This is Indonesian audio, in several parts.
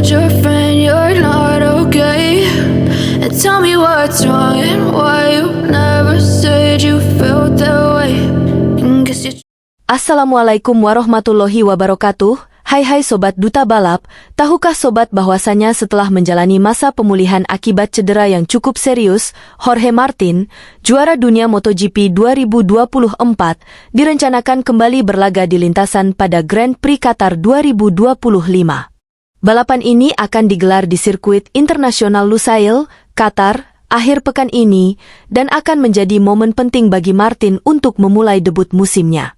told your friend you're not okay, and tell me what's wrong and why you never said you felt that way. Assalamualaikum warahmatullahi wabarakatuh. Hai Sobat Duta Balap, tahukah Sobat bahwasanya setelah menjalani masa pemulihan akibat cedera yang cukup serius, Jorge Martin, juara dunia MotoGP 2024, direncanakan kembali berlaga di lintasan pada Grand Prix Qatar 2025. Balapan ini akan digelar di sirkuit internasional Lusail, Qatar, akhir pekan ini, dan akan menjadi momen penting bagi Martin untuk memulai debut musimnya.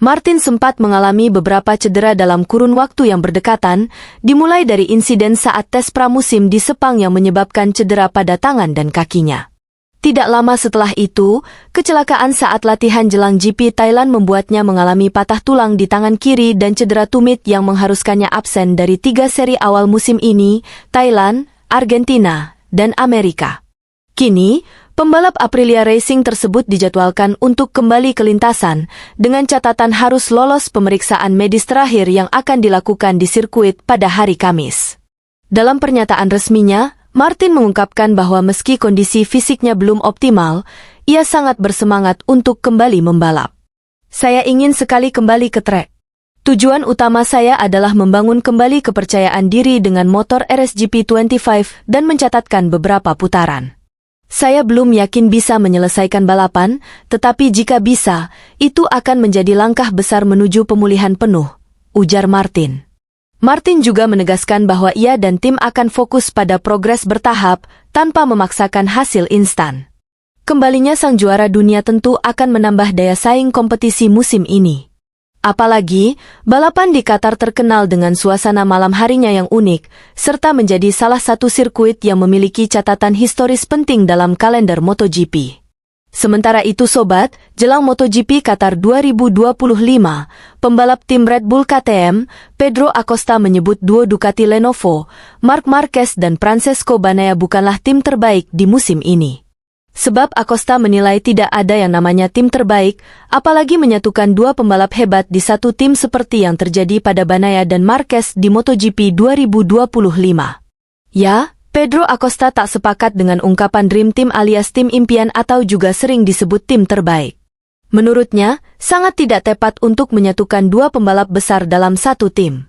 Martin sempat mengalami beberapa cedera dalam kurun waktu yang berdekatan, dimulai dari insiden saat tes pramusim di Sepang yang menyebabkan cedera pada tangan dan kakinya. Tidak lama setelah itu, kecelakaan saat latihan jelang GP Thailand membuatnya mengalami patah tulang di tangan kiri dan cedera tumit yang mengharuskannya absen dari 3 seri awal musim ini, Thailand, Argentina, dan Amerika. Kini, pembalap Aprilia Racing tersebut dijadwalkan untuk kembali ke lintasan, dengan catatan harus lolos pemeriksaan medis terakhir yang akan dilakukan di sirkuit pada hari Kamis. Dalam pernyataan resminya, Martin mengungkapkan bahwa meski kondisi fisiknya belum optimal, ia sangat bersemangat untuk kembali membalap. Saya ingin sekali kembali ke trek. Tujuan utama saya adalah membangun kembali kepercayaan diri dengan motor RSGP 25 dan mencatatkan beberapa putaran. Saya belum yakin bisa menyelesaikan balapan, tetapi jika bisa, itu akan menjadi langkah besar menuju pemulihan penuh, ujar Martin. Martin juga menegaskan bahwa ia dan tim akan fokus pada progres bertahap, tanpa memaksakan hasil instan. Kembalinya sang juara dunia tentu akan menambah daya saing kompetisi musim ini. Apalagi, balapan di Qatar terkenal dengan suasana malam harinya yang unik, serta menjadi salah satu sirkuit yang memiliki catatan historis penting dalam kalender MotoGP. Sementara itu Sobat, jelang MotoGP Qatar 2025, pembalap tim Red Bull KTM, Pedro Acosta menyebut duo Ducati Lenovo, Marc Marquez dan Francesco Bagnaia bukanlah tim terbaik di musim ini. Sebab Acosta menilai tidak ada yang namanya tim terbaik, apalagi menyatukan dua pembalap hebat di satu tim seperti yang terjadi pada Bagnaia dan Marquez di MotoGP 2025. Ya, Pedro Acosta tak sepakat dengan ungkapan Dream Team alias tim impian atau juga sering disebut tim terbaik. Menurutnya, sangat tidak tepat untuk menyatukan dua pembalap besar dalam satu tim.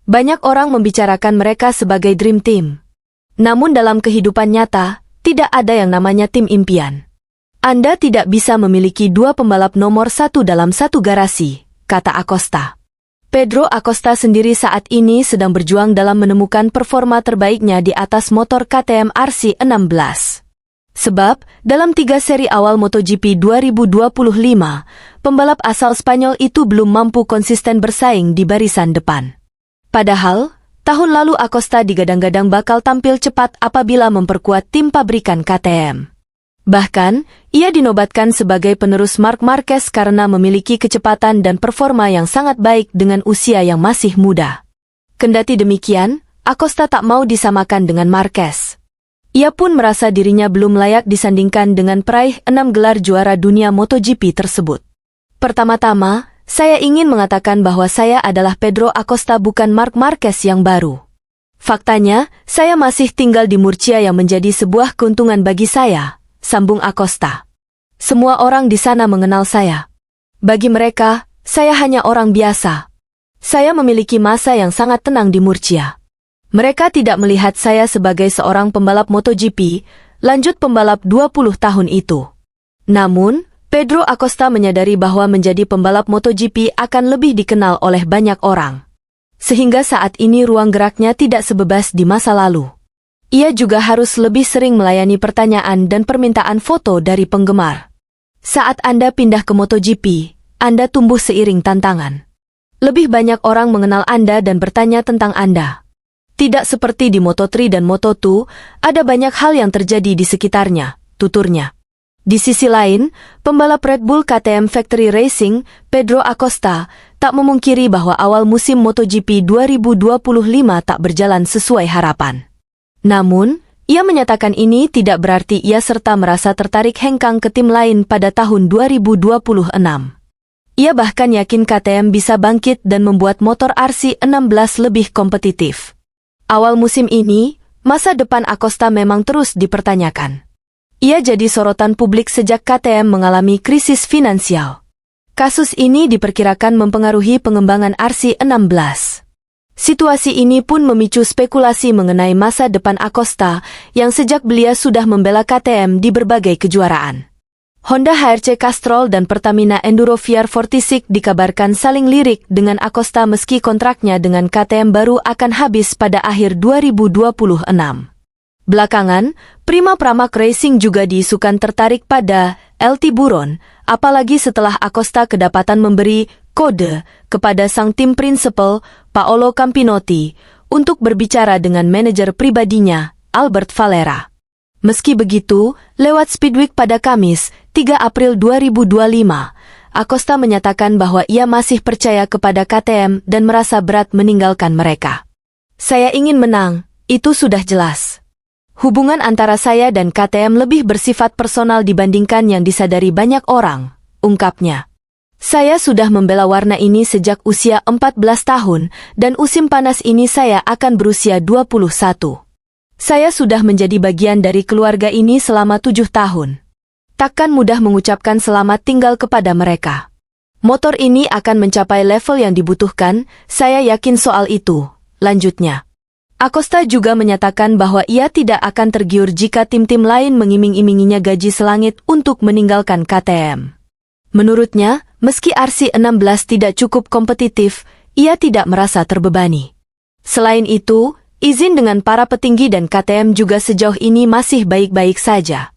Banyak orang membicarakan mereka sebagai Dream Team. Namun dalam kehidupan nyata, tidak ada yang namanya tim impian. Anda tidak bisa memiliki dua pembalap nomor satu dalam satu garasi, kata Acosta. Pedro Acosta sendiri saat ini sedang berjuang dalam menemukan performa terbaiknya di atas motor KTM RC16. Sebab, dalam 3 seri awal MotoGP 2025, pembalap asal Spanyol itu belum mampu konsisten bersaing di barisan depan. Padahal, tahun lalu Acosta digadang-gadang bakal tampil cepat apabila memperkuat tim pabrikan KTM. Bahkan, ia dinobatkan sebagai penerus Marc Marquez karena memiliki kecepatan dan performa yang sangat baik dengan usia yang masih muda. Kendati demikian, Acosta tak mau disamakan dengan Marquez. Ia pun merasa dirinya belum layak disandingkan dengan peraih 6 gelar juara dunia MotoGP tersebut. Pertama-tama, saya ingin mengatakan bahwa saya adalah Pedro Acosta bukan Marc Marquez yang baru. Faktanya, saya masih tinggal di Murcia yang menjadi sebuah keuntungan bagi saya, sambung Acosta. Semua orang di sana mengenal saya. Bagi mereka, saya hanya orang biasa. Saya memiliki masa yang sangat tenang di Murcia. Mereka tidak melihat saya sebagai seorang pembalap MotoGP, lanjut pembalap 20 tahun itu. Namun, Pedro Acosta menyadari bahwa menjadi pembalap MotoGP akan lebih dikenal oleh banyak orang. Sehingga saat ini ruang geraknya tidak sebebas di masa lalu. Ia juga harus lebih sering melayani pertanyaan dan permintaan foto dari penggemar. Saat Anda pindah ke MotoGP, Anda tumbuh seiring tantangan. Lebih banyak orang mengenal Anda dan bertanya tentang Anda. Tidak seperti di Moto3 dan Moto2, ada banyak hal yang terjadi di sekitarnya, tuturnya. Di sisi lain, pembalap Red Bull KTM Factory Racing, Pedro Acosta, tak memungkiri bahwa awal musim MotoGP 2025 tak berjalan sesuai harapan. Namun, ia menyatakan ini tidak berarti ia serta merasa tertarik hengkang ke tim lain pada tahun 2026. Ia bahkan yakin KTM bisa bangkit dan membuat motor RC16 lebih kompetitif. Awal musim ini, masa depan Acosta memang terus dipertanyakan. Ia jadi sorotan publik sejak KTM mengalami krisis finansial. Kasus ini diperkirakan mempengaruhi pengembangan RC16. Situasi ini pun memicu spekulasi mengenai masa depan Acosta yang sejak belia sudah membela KTM di berbagai kejuaraan. Honda HRC Castrol dan Pertamina Enduro VR46 dikabarkan saling lirik dengan Acosta meski kontraknya dengan KTM baru akan habis pada akhir 2026. Belakangan, Prima Pramac Racing juga diisukan tertarik pada LT Buron, apalagi setelah Acosta kedapatan memberi kode kepada sang tim prinsipal, Paolo Campinotti, untuk berbicara dengan manajer pribadinya, Albert Valera. Meski begitu, lewat Speedweek pada Kamis, 3 April 2025, Acosta menyatakan bahwa ia masih percaya kepada KTM dan merasa berat meninggalkan mereka. Saya ingin menang, itu sudah jelas. Hubungan antara saya dan KTM lebih bersifat personal dibandingkan yang disadari banyak orang, ungkapnya. Saya sudah membela warna ini sejak usia 14 tahun dan musim panas ini saya akan berusia 21. Saya sudah menjadi bagian dari keluarga ini selama 7 tahun. Takkan mudah mengucapkan selamat tinggal kepada mereka. Motor ini akan mencapai level yang dibutuhkan, saya yakin soal itu, lanjutnya. Acosta juga menyatakan bahwa ia tidak akan tergiur jika tim-tim lain mengiming-iminginya gaji selangit untuk meninggalkan KTM. Menurutnya, meski RC16 tidak cukup kompetitif, ia tidak merasa terbebani. Selain itu, izin dengan para petinggi dan KTM juga sejauh ini masih baik-baik saja.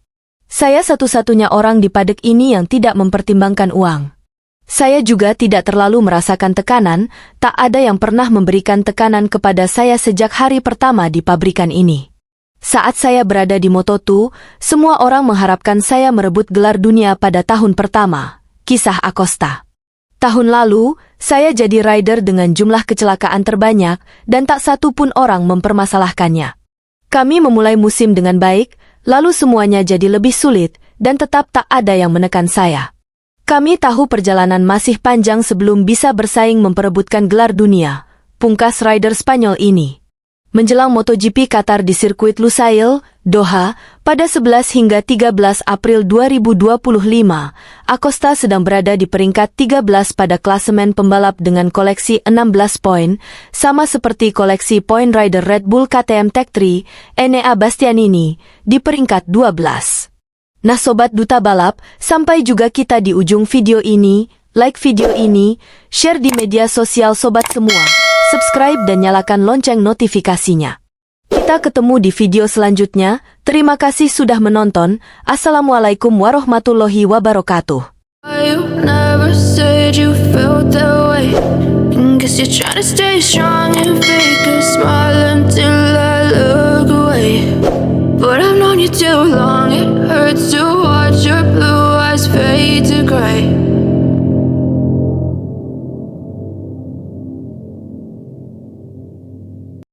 Saya satu-satunya orang di paddock ini yang tidak mempertimbangkan uang. Saya juga tidak terlalu merasakan tekanan, tak ada yang pernah memberikan tekanan kepada saya sejak hari pertama di pabrikan ini. Saat saya berada di Moto2, semua orang mengharapkan saya merebut gelar dunia pada tahun pertama, kisah Acosta. Tahun lalu, saya jadi rider dengan jumlah kecelakaan terbanyak dan tak satu pun orang mempermasalahkannya. Kami memulai musim dengan baik, lalu semuanya jadi lebih sulit dan tetap tak ada yang menekan saya. Kami tahu perjalanan masih panjang sebelum bisa bersaing memperebutkan gelar dunia, pungkas rider Spanyol ini. Menjelang MotoGP Qatar di sirkuit Lusail, Doha, pada 11 hingga 13 April 2025, Acosta sedang berada di peringkat 13 pada klasemen pembalap dengan koleksi 16 poin, sama seperti koleksi poin rider Red Bull KTM Tech3, Enea Bastianini, di peringkat 12. Nah Sobat Duta Balap, sampai juga kita di ujung video ini. Like video ini, share di media sosial Sobat semua, subscribe dan nyalakan lonceng notifikasinya. Kita ketemu di video selanjutnya. Terima kasih sudah menonton. Assalamualaikum warahmatullahi wabarakatuh. You never said you felt that way. Guess you're trying to stay strong and